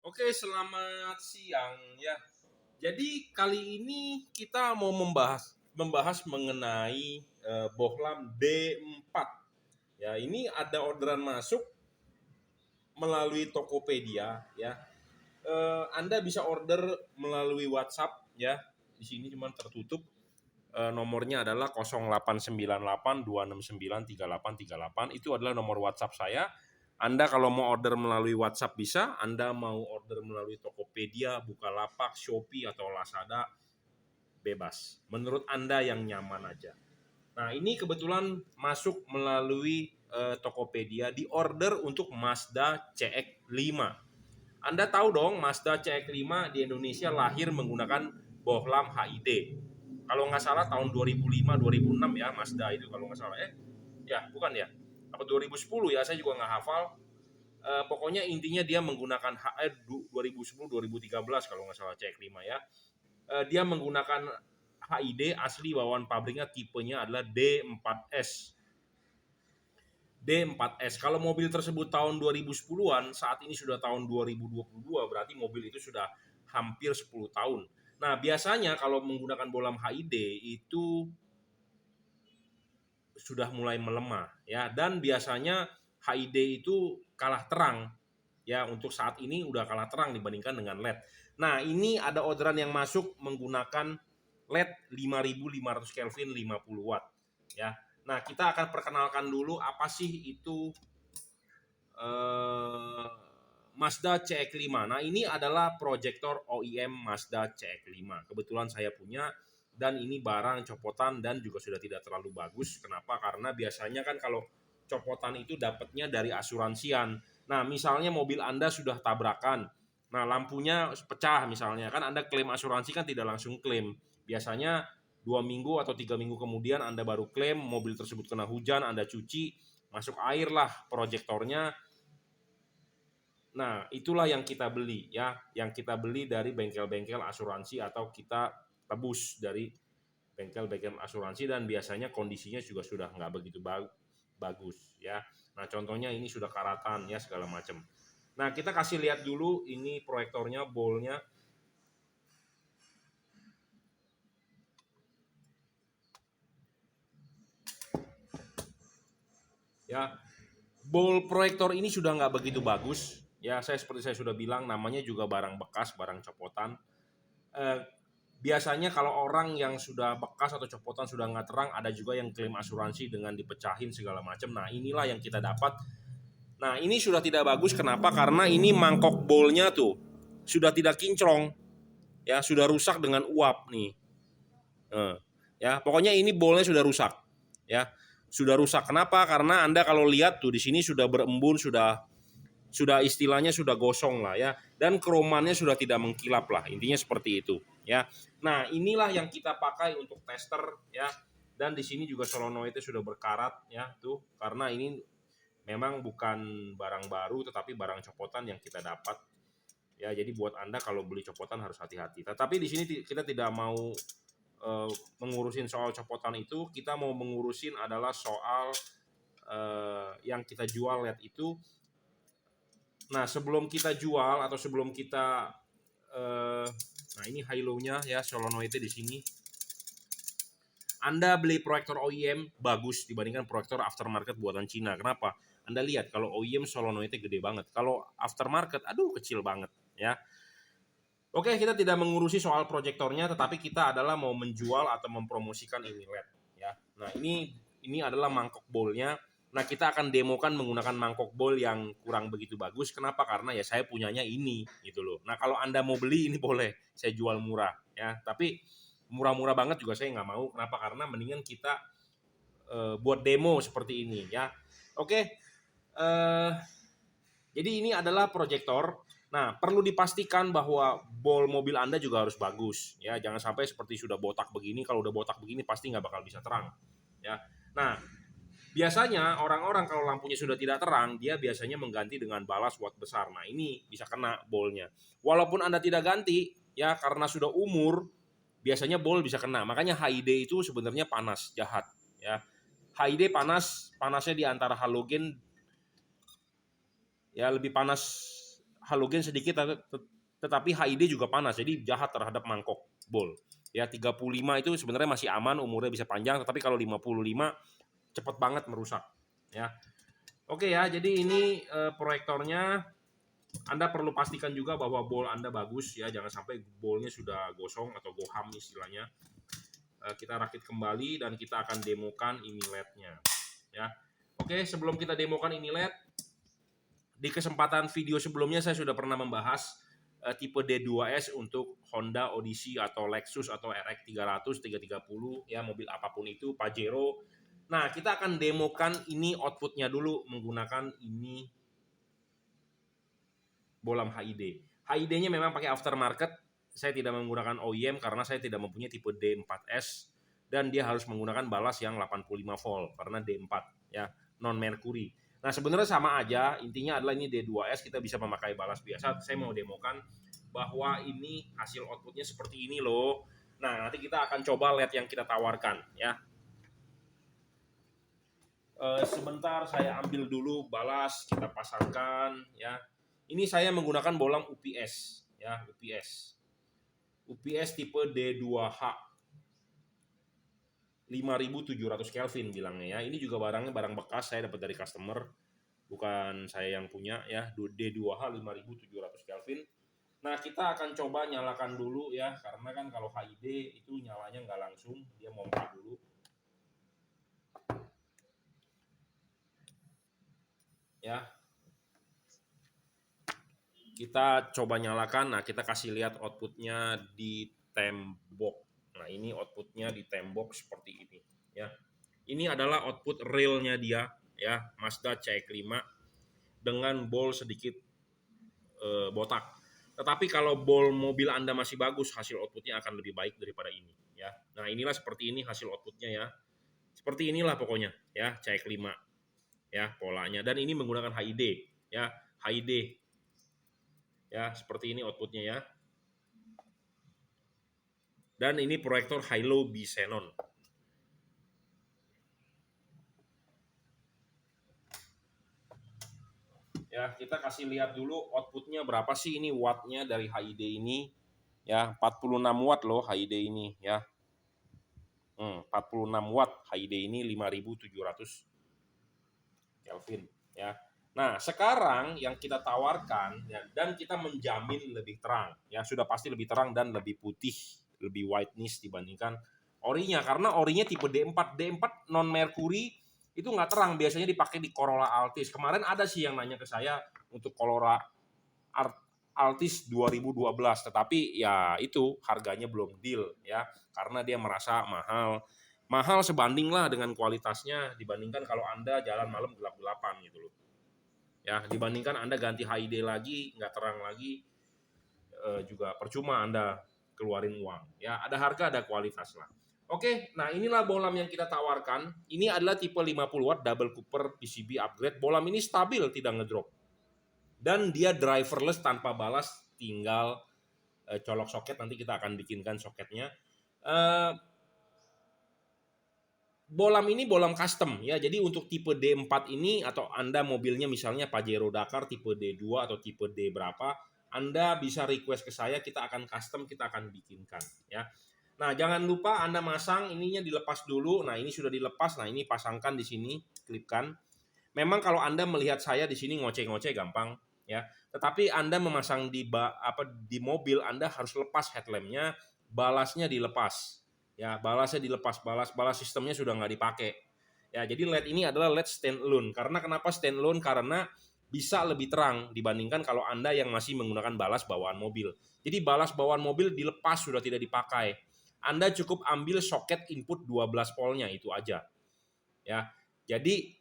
Oke, selamat siang ya. Jadi kali ini kita mau membahas mengenai bohlam B4. Ya, ini ada orderan masuk melalui Tokopedia ya. Anda bisa order melalui WhatsApp ya. Di sini cuma tertutup. Nomornya adalah 0898 269 3838. Itu adalah nomor WhatsApp saya. Anda kalau mau order melalui WhatsApp bisa, Anda mau order melalui Tokopedia, Bukalapak, Shopee atau Lazada bebas. Menurut Anda yang nyaman aja. Nah, ini kebetulan masuk melalui Tokopedia di order untuk Mazda CX-5. Anda tahu dong, Mazda CX-5 di Indonesia lahir menggunakan bohlam HID. Kalau nggak salah tahun 2005-2006 ya Mazda itu kalau nggak salah. Ya bukan ya. Apa 2010 ya, saya juga nggak hafal. Pokoknya intinya dia menggunakan 2010-2013 kalau nggak salah CX-5 ya. Dia menggunakan HID asli bawaan pabriknya, tipenya adalah D4S. D4S. Kalau mobil tersebut tahun 2010-an, saat ini sudah tahun 2022, berarti mobil itu sudah hampir 10 tahun. Nah, biasanya kalau menggunakan bohlam HID itu sudah mulai melemah ya, dan biasanya HID itu kalah terang ya, untuk saat ini udah kalah terang dibandingkan dengan LED. Nah, ini ada orderan yang masuk menggunakan LED 5500 Kelvin 50 watt ya. Nah, kita akan perkenalkan dulu apa sih itu Mazda CX-5. Nah, ini adalah proyektor OEM Mazda CX-5. Kebetulan saya punya, dan ini barang copotan dan juga sudah tidak terlalu bagus. Kenapa? Karena biasanya kan kalau copotan itu dapatnya dari asuransian. Nah, misalnya mobil Anda sudah tabrakan, nah lampunya pecah misalnya, kan Anda klaim asuransi kan tidak langsung klaim. Biasanya 2 minggu atau 3 minggu kemudian Anda baru klaim, mobil tersebut kena hujan, Anda cuci, masuk air lah proyektornya. Nah, itulah yang kita beli ya, yang kita beli dari bengkel-bengkel asuransi atau kita tebus dari bengkel-bengkel asuransi, dan biasanya kondisinya juga sudah nggak begitu bagus ya. Nah, contohnya ini sudah karatan ya segala macam. Nah, kita kasih lihat dulu ini proyektornya, bolnya. Ya, bol proyektor ini sudah nggak begitu bagus ya. Seperti saya sudah bilang, namanya juga barang bekas, barang copotan. Biasanya kalau orang yang sudah bekas atau copotan sudah nggak terang, ada juga yang klaim asuransi dengan dipecahin segala macam. Nah, inilah yang kita dapat. Nah, ini sudah tidak bagus. Kenapa? Karena ini mangkok bolnya tuh sudah tidak kinclong ya, sudah rusak dengan uap nih. Ya, pokoknya ini bolnya sudah rusak ya. Sudah rusak. Kenapa? Karena Anda kalau lihat tuh di sini sudah berembun, sudah istilahnya sudah gosong lah ya, dan kromannya sudah tidak mengkilap lah, intinya seperti itu ya. Nah, inilah yang kita pakai untuk tester ya, dan di sini juga solenoidnya sudah berkarat ya tuh, karena ini memang bukan barang baru tetapi barang copotan yang kita dapat ya. Jadi buat Anda kalau beli copotan harus hati-hati. Tetapi di sini kita tidak mau mengurusin soal copotan itu, kita mau mengurusin adalah soal yang kita jual LED itu. Nah, sebelum kita jual atau sebelum kita nah ini halo-nya ya, solenoidnya di sini. Anda beli proyektor OEM bagus dibandingkan proyektor aftermarket buatan Cina. Kenapa? Anda lihat kalau OEM solenoidnya gede banget. Kalau aftermarket, aduh kecil banget ya. Oke, kita tidak mengurusi soal proyektornya, tetapi kita adalah mau menjual atau mempromosikan ini LED ya. Nah, ini adalah mangkok bolnya. Nah, kita akan demokan menggunakan mangkok bol yang kurang begitu bagus. Kenapa? Karena ya saya punyanya ini gitu loh. Nah, kalau Anda mau beli ini boleh, saya jual murah ya. Tapi murah-murah banget juga saya nggak mau. Kenapa? Karena mendingan kita buat demo seperti ini ya. Oke, jadi ini adalah proyektor. Nah, perlu dipastikan bahwa bol mobil Anda juga harus bagus ya. Jangan sampai seperti sudah botak begini. Kalau udah botak begini pasti nggak bakal bisa terang ya. Nah, biasanya orang-orang kalau lampunya sudah tidak terang, dia biasanya mengganti dengan balas watt besar. Nah, ini bisa kena bolnya. Walaupun Anda tidak ganti ya, karena sudah umur, biasanya bol bisa kena. Makanya HID itu sebenarnya panas, jahat ya. HID panas, panasnya di antara halogen ya, lebih panas halogen sedikit, tetapi HID juga panas, jadi jahat terhadap mangkok bol. Ya 35 itu sebenarnya masih aman, umurnya bisa panjang, tetapi kalau 55 cepat banget merusak. Ya, oke ya, jadi ini proyektornya. Anda perlu pastikan juga bahwa bol Anda bagus ya, jangan sampai bolnya sudah gosong atau goham istilahnya. Kita rakit kembali dan kita akan demokan ini LED-nya ya. Oke, sebelum kita demokan ini LED, di kesempatan video sebelumnya saya sudah pernah membahas tipe D2S untuk Honda Odyssey atau Lexus atau RX 300, 330 ya, mobil apapun itu, Pajero. Nah, kita akan demokan ini outputnya dulu menggunakan ini bolam HID. HID-nya memang pakai aftermarket. Saya tidak menggunakan OEM karena saya tidak mempunyai tipe D4S dan dia harus menggunakan balas yang 85 volt karena D4 ya, non merkuri. Nah, sebenarnya sama aja, intinya adalah ini D2S, kita bisa memakai balas biasa. Saya mau demokan bahwa ini hasil outputnya seperti ini loh. Nah, nanti kita akan coba LED yang kita tawarkan ya. Sebentar saya ambil dulu balas, kita pasangkan ya. Ini saya menggunakan bolam UPS ya, UPS tipe D2H 5700 Kelvin bilangnya ya. Ini juga barangnya barang bekas, saya dapat dari customer, bukan saya yang punya ya. D2H 5700 Kelvin. Nah, kita akan coba nyalakan dulu ya, karena kan kalau HID itu nyalanya nggak langsung, dia mompa dulu. Ya, kita coba nyalakan. Nah, kita kasih lihat outputnya di tembok. Nah, ini outputnya di tembok seperti ini ya. Ini adalah output realnya dia ya, Mazda CX-5 dengan bol sedikit botak. Tetapi kalau bol mobil Anda masih bagus, hasil outputnya akan lebih baik daripada ini ya. Nah, inilah seperti ini hasil outputnya ya. Seperti inilah pokoknya ya, CX-5 ya polanya, dan ini menggunakan HID ya, HID ya, seperti ini outputnya ya. Dan ini proyektor high-low Xenon. Ya, kita kasih lihat dulu outputnya berapa sih ini wattnya dari HID ini. Ya, 46 watt loh HID ini ya. 46 watt HID ini 5700 Kelvin ya. Nah, sekarang yang kita tawarkan ya, dan kita menjamin lebih terang ya, sudah pasti lebih terang dan lebih putih, lebih whiteness dibandingkan orinya, karena orinya tipe D4. D4 non merkuri itu nggak terang, biasanya dipakai di Corolla Altis. Kemarin ada sih yang nanya ke saya untuk Corolla Altis 2012, tetapi ya itu harganya belum deal ya, karena dia merasa mahal sebanding lah dengan kualitasnya dibandingkan kalau Anda jalan malam gelap-gelapan gitu loh. Ya, dibandingkan Anda ganti HID lagi, nggak terang lagi, juga percuma Anda keluarin uang. Ya, ada harga, ada kualitas lah. Oke, nah inilah bolam yang kita tawarkan. Ini adalah tipe 50 watt double cooper PCB upgrade. Bolam ini stabil, tidak ngedrop. Dan dia driverless tanpa balas, tinggal colok soket, nanti kita akan bikinkan soketnya. Bolam ini bolam custom ya. Jadi untuk tipe D4 ini, atau Anda mobilnya misalnya Pajero Dakar tipe D2 atau tipe D berapa, Anda bisa request ke saya, kita akan custom, kita akan bikinkan ya. Nah, jangan lupa Anda masang ininya, dilepas dulu. Nah, ini sudah dilepas. Nah, ini pasangkan di sini, klipkan. Memang kalau Anda melihat saya di sini ngoceh-ngoceh gampang ya. Tetapi Anda memasang di mobil, Anda harus lepas headlampnya, balasnya dilepas. Ya, balasnya dilepas, balas sistemnya sudah nggak dipakai. Ya, jadi LED ini adalah LED standalone. Karena kenapa standalone? Karena bisa lebih terang dibandingkan kalau Anda yang masih menggunakan balas bawaan mobil. Jadi balas bawaan mobil dilepas, sudah tidak dipakai. Anda cukup ambil soket input 12 voltnya, itu aja. Ya. Jadi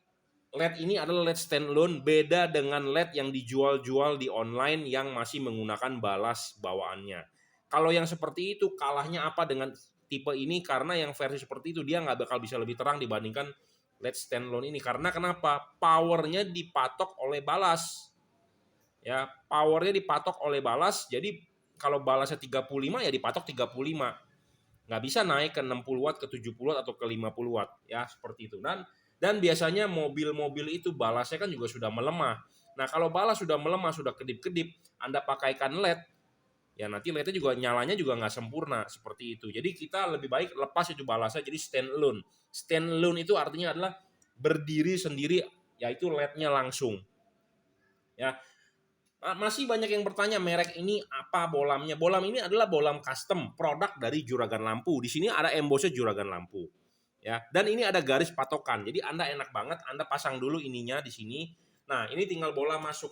LED ini adalah LED standalone, beda dengan LED yang dijual-jual di online yang masih menggunakan balas bawaannya. Kalau yang seperti itu, kalahnya apa dengan tipe ini? Karena yang versi seperti itu dia nggak bakal bisa lebih terang dibandingkan LED standalone ini. Karena kenapa? Powernya dipatok oleh balas. Ya, powernya dipatok oleh balas. Jadi kalau balasnya 35 ya dipatok 35. Nggak bisa naik ke 60 watt, ke 70 watt atau ke 50 watt ya, seperti itu. Dan biasanya mobil-mobil itu balasnya kan juga sudah melemah. Nah, kalau bala sudah melemah, sudah kedip-kedip, Anda pakaikan LED, ya nanti LED-nya juga nyalanya juga nggak sempurna seperti itu. Jadi kita lebih baik lepas itu balasnya jadi stand alone. Stand alone itu artinya adalah berdiri sendiri, yaitu LED-nya langsung. Ya, masih banyak yang bertanya merek ini apa bolamnya. Bolam ini adalah bolam custom, produk dari Juragan Lampu. Di sini ada embossnya Juragan Lampu. Ya, dan ini ada garis patokan. Jadi Anda enak banget, Anda pasang dulu ininya di sini. Nah, ini tinggal bola masuk.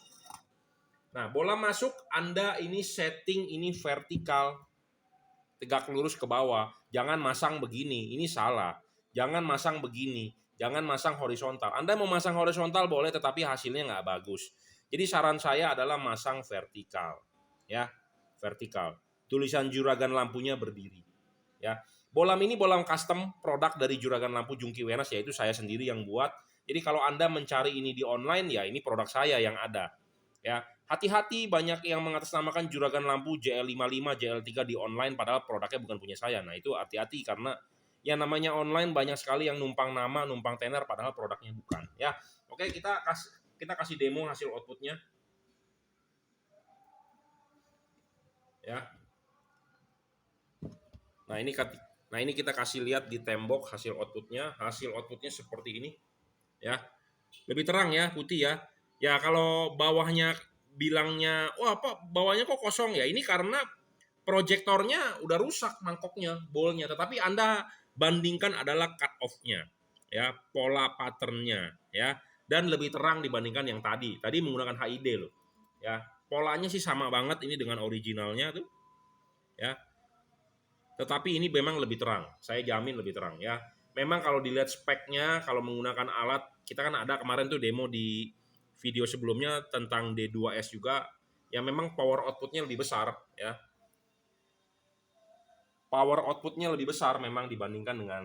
Nah, bola masuk, Anda ini setting ini vertikal, tegak lurus ke bawah. Jangan masang begini, ini salah. Jangan masang begini, jangan masang horizontal. Anda mau masang horizontal boleh, tetapi hasilnya nggak bagus. Jadi saran saya adalah masang vertikal, ya, vertikal. Tulisan Juragan Lampunya berdiri, ya. Bolam ini bolam custom produk dari Juragan Lampu Jungki Wenas, yaitu saya sendiri yang buat. Jadi kalau Anda mencari ini di online, ya ini produk saya yang ada, ya. Hati-hati, banyak yang mengatasnamakan Juragan Lampu JL55, JL3 di online padahal produknya bukan punya saya. Nah, itu hati-hati karena yang namanya online banyak sekali yang numpang nama, numpang tenar padahal produknya bukan, ya. Oke, kita kasih demo hasil outputnya, ya. Nah, ini kita kasih lihat di tembok hasil outputnya. Hasil outputnya seperti ini, ya. Lebih terang ya, putih ya. Ya, kalau bawahnya bilangnya, wah apa bawahnya kok kosong ya? Ini karena proyektornya udah rusak mangkoknya, bolnya. Tetapi Anda bandingkan adalah cut off-nya, ya, pola pattern-nya, ya, dan lebih terang dibandingkan yang tadi. Tadi menggunakan HID loh, ya. Polanya sih sama banget ini dengan originalnya tuh, ya. Tetapi ini memang lebih terang. Saya jamin lebih terang, ya. Memang kalau dilihat speknya, kalau menggunakan alat, kita kan ada kemarin tuh demo di video sebelumnya tentang D2S juga, yang memang power outputnya lebih besar, ya. Power outputnya lebih besar memang dibandingkan dengan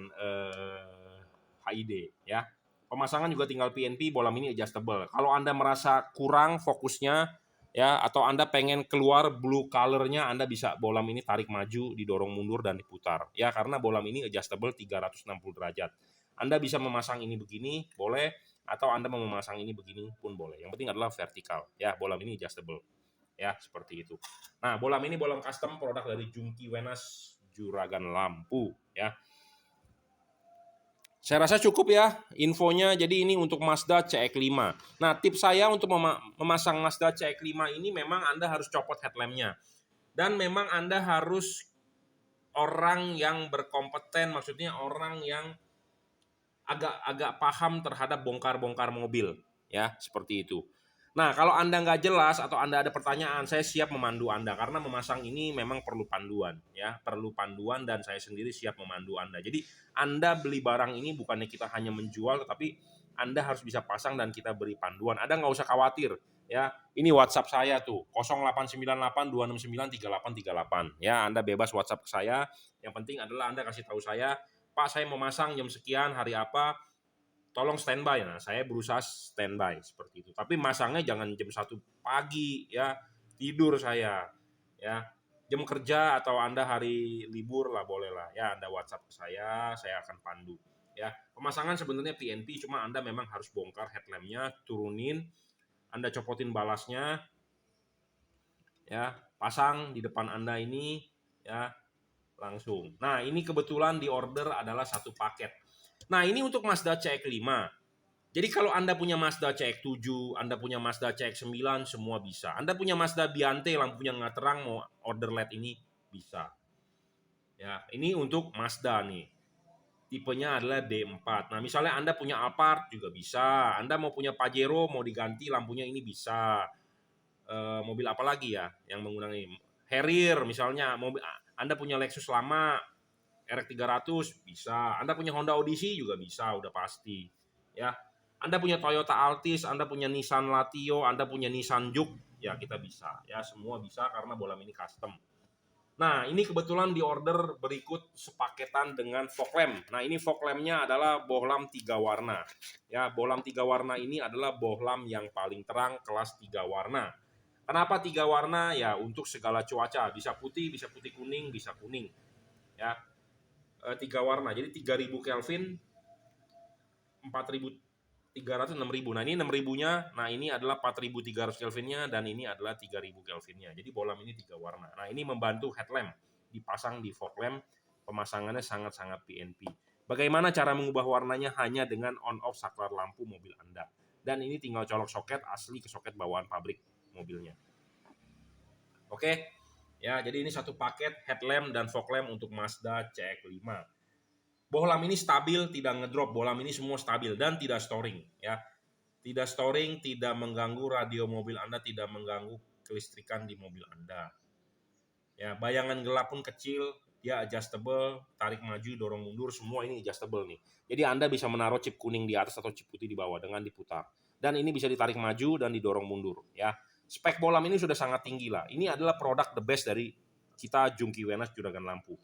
HID, ya. Pemasangan juga tinggal PNP, bolam ini adjustable. Kalau Anda merasa kurang fokusnya, ya, atau Anda pengen keluar blue color-nya, Anda bisa bolam ini tarik maju, didorong mundur dan diputar. Ya, karena bolam ini adjustable 360 derajat. Anda bisa memasang ini begini, boleh, atau Anda mau memasang ini begini pun boleh. Yang penting adalah vertikal. Ya, bolam ini adjustable. Ya, seperti itu. Nah, bolam ini bolam custom produk dari Jungki Wenas Juragan Lampu, ya. Saya rasa cukup ya infonya. Jadi ini untuk Mazda CX-5. Nah, tips saya untuk memasang Mazda CX-5 ini memang Anda harus copot headlampnya. Dan memang Anda harus orang yang berkompeten, maksudnya orang yang agak paham terhadap bongkar-bongkar mobil, ya, seperti itu. Nah, kalau Anda nggak jelas atau Anda ada pertanyaan, saya siap memandu Anda karena memasang ini memang perlu panduan, ya, perlu panduan dan saya sendiri siap memandu Anda. Jadi Anda beli barang ini bukannya kita hanya menjual, tetapi Anda harus bisa pasang dan kita beri panduan. Anda nggak usah khawatir, ya. Ini WhatsApp saya tuh 0898 269 3838. Ya, Anda bebas WhatsApp ke saya. Yang penting adalah Anda kasih tahu saya, Pak, saya mau masang jam sekian hari apa, tolong standby. Nah, saya berusaha standby seperti itu. Tapi masangnya jangan jam 1 pagi, ya. Tidur saya, ya. Jam kerja atau Anda hari libur lah boleh lah. Ya, Anda WhatsApp ke saya akan pandu. Ya, pemasangan sebenarnya PNP, cuma Anda memang harus bongkar headlampnya, turunin, Anda copotin balasnya, ya, pasang di depan Anda ini, ya, langsung. Nah, ini kebetulan di order adalah satu paket. Nah, ini untuk Mazda CX-5. Jadi kalau Anda punya Mazda CX-7, Anda punya Mazda CX-9, semua bisa. Anda punya Mazda Biante, lampunya nggak terang, mau order LED ini, bisa. Ya, ini untuk Mazda nih. Tipenya adalah D4. Nah, misalnya Anda punya Alphard juga bisa. Anda mau punya Pajero, mau diganti lampunya ini bisa. Mobil apa lagi ya yang menggunakan ini? Harrier misalnya, mobil Anda punya Lexus lama, RX 300 bisa. Anda punya Honda Odyssey juga bisa, udah pasti. Ya. Anda punya Toyota Altis, Anda punya Nissan Latio, Anda punya Nissan Juke, ya kita bisa. Ya, semua bisa karena bolam ini custom. Nah, ini kebetulan di order berikut sepaketan dengan fog lamp. Nah, ini fog lamp-nya adalah bohlam 3 warna. Ya, bohlam 3 warna ini adalah bohlam yang paling terang kelas 3 warna. Kenapa 3 warna? Ya, untuk segala cuaca. Bisa putih kuning, bisa kuning. Ya, 3 warna. Jadi 3000 Kelvin, 4000 300 6.000. Nah, ini 6.000-nya. Nah, ini adalah 4.300 Kelvinnya dan ini adalah 3.000 Kelvinnya. Jadi bohlam ini 3 warna. Nah, ini membantu headlamp dipasang di fog lamp. Pemasangannya sangat-sangat PNP. Bagaimana cara mengubah warnanya? Hanya dengan on off saklar lampu mobil Anda. Dan ini tinggal colok soket asli ke soket bawaan pabrik mobilnya. Oke. Ya, jadi ini satu paket headlamp dan fog lamp untuk Mazda CX-5. Bohlam ini stabil, tidak ngedrop. Bohlam ini semua stabil dan tidak storing, ya. Tidak storing, tidak mengganggu radio mobil Anda, tidak mengganggu kelistrikan di mobil Anda. Ya, bayangan gelap pun kecil, ya adjustable, tarik maju, dorong mundur, semua ini adjustable nih. Jadi Anda bisa menaruh chip kuning di atas atau chip putih di bawah dengan diputar. Dan ini bisa ditarik maju dan didorong mundur, ya. Spek bohlam ini sudah sangat tinggi lah. Ini adalah produk the best dari kita Junkee Wenas Juragan Lampu.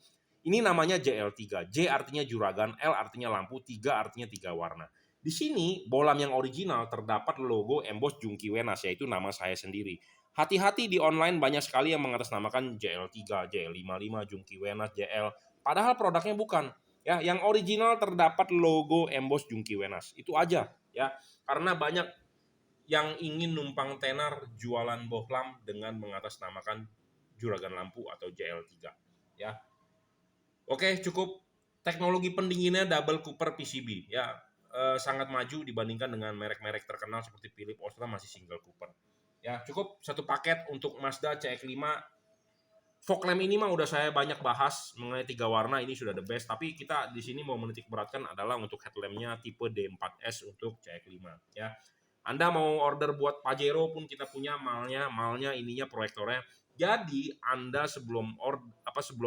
Ini namanya JL3. J artinya juragan, L artinya lampu, 3 artinya 3 warna. Di sini bohlam yang original terdapat logo emboss Junkee Wenas, yaitu nama saya sendiri. Hati-hati di online banyak sekali yang mengatasnamakan JL3, JL55, Junkee Wenas, JL. Padahal produknya bukan. Ya, yang original terdapat logo emboss Junkee Wenas. Itu aja, ya. Karena banyak yang ingin numpang tenar jualan bohlam dengan mengatasnamakan Juragan Lampu atau JL3, ya. Oke, cukup. Teknologi pendinginnya double cooper PCB, ya. Sangat maju dibandingkan dengan merek-merek terkenal seperti Philips, Osram masih single cooper. Ya, cukup satu paket untuk Mazda CX-5. Fog lamp ini mah udah saya banyak bahas mengenai 3 warna, ini sudah the best. Tapi kita di sini mau menitik beratkan adalah untuk headlampnya tipe D4S untuk CX-5, ya. Anda mau order buat Pajero pun kita punya malnya ininya proyektornya. Jadi Anda sebelum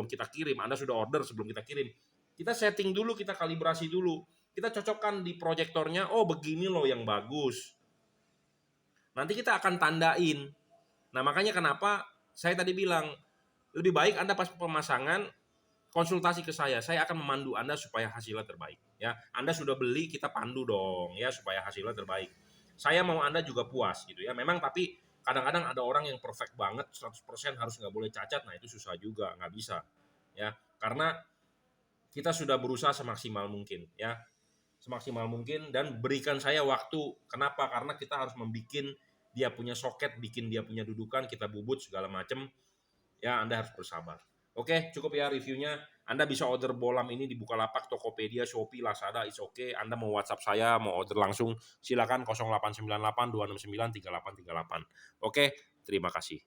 kita kirim, Anda sudah order sebelum kita kirim. Kita setting dulu, kita kalibrasi dulu. Kita cocokkan di proyektornya, oh begini loh yang bagus. Nanti kita akan tandain. Nah, makanya kenapa saya tadi bilang lebih baik Anda pas pemasangan konsultasi ke saya. Saya akan memandu Anda supaya hasilnya terbaik, ya. Anda sudah beli, kita pandu dong, ya, supaya hasilnya terbaik. Saya mau Anda juga puas gitu, ya. Memang tapi kadang-kadang ada orang yang perfect banget 100% harus nggak boleh cacat. Nah, itu susah juga, nggak bisa, ya. Karena kita sudah berusaha semaksimal mungkin, ya. Semaksimal mungkin dan berikan saya waktu. Kenapa? Karena kita harus membuat dia punya soket, bikin dia punya dudukan, kita bubut segala macam. Ya, Anda harus bersabar. Oke, cukup ya reviewnya. Anda bisa order bohlam ini di Bukalapak, Tokopedia, Shopee, Lazada, it's okay. Anda mau WhatsApp saya, mau order langsung, silakan 0898 269 3838. Oke, terima kasih.